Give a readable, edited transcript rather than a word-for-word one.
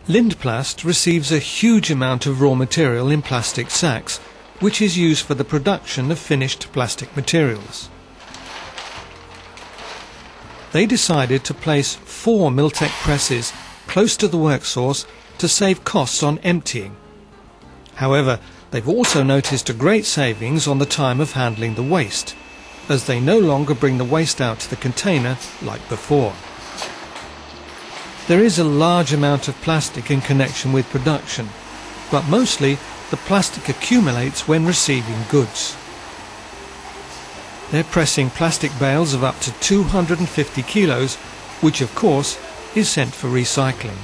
Lind Plast receives a huge amount of raw material in plastic sacks, which is used for the production of finished plastic materials. They decided to place 4 Mil-tek presses close to the work source to save costs on emptying. However, they've also noticed a great savings on the time of handling the waste, as they no longer bring the waste out to the container like before. There is a large amount of plastic in connection with production, but mostly the plastic accumulates when receiving goods. They're pressing plastic bales of up to 250 kilos, which of course is sent for recycling.